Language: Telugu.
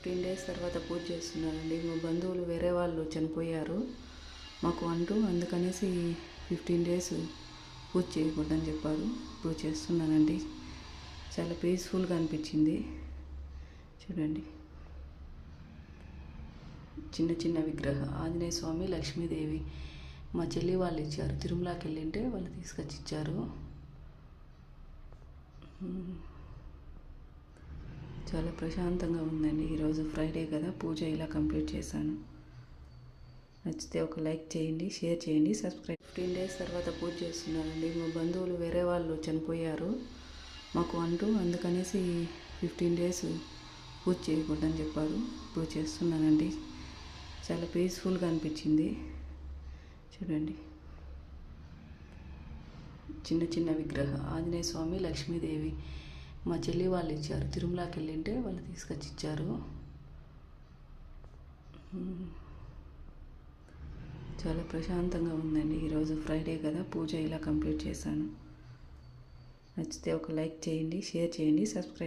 15 డేస్ తర్వాత పూజ చేస్తున్నానండి. మా బంధువులు వేరే వాళ్ళు చనిపోయారు మాకు అంటూ, అందుకనేసి 15 డేస్ పూజ చేయకూడదని చెప్పారు. పూజ చేస్తున్నానండి. చాలా పీస్ఫుల్గా అనిపించింది. చూడండి, చిన్న చిన్న విగ్రహ ఆంజనేయ స్వామి, లక్ష్మీదేవి మా చెల్లి వాళ్ళు ఇచ్చారు. తిరుమలకి వెళ్ళింటే వాళ్ళు తీసుకొచ్చి ఇచ్చారు. చాలా ప్రశాంతంగా ఉందండి. ఈరోజు ఫ్రైడే కదా, పూజ ఇలా కంప్లీట్ చేశాను. నచ్చితే ఒక లైక్ చేయండి, షేర్ చేయండి, సబ్స్క్రైబ్. 15 డేస్ తర్వాత పూజ చేస్తున్నానండి. మా బంధువులు వేరే వాళ్ళు చనిపోయారు మాకు అంటూ, అందుకనేసి 15 డేస్ పూజ చేయకూడదని చెప్పారు. పూజ చేస్తున్నానండి. చాలా పీస్ఫుల్గా అనిపించింది. చూడండి, చిన్న చిన్న విగ్రహ ఆంజనేయ స్వామి, లక్ష్మీదేవి మా చెల్లి వాళ్ళు ఇచ్చారు. తిరుమలకి వెళ్ళింటే వాళ్ళు తీసుకొచ్చి ఇచ్చారు. చాలా ప్రశాంతంగా ఉందండి. ఈరోజు ఫ్రైడే కదా, పూజ ఇలా కంప్లీట్ చేశాను. నచ్చితే ఒక లైక్ చేయండి, షేర్ చేయండి, సబ్స్క్రైబ్.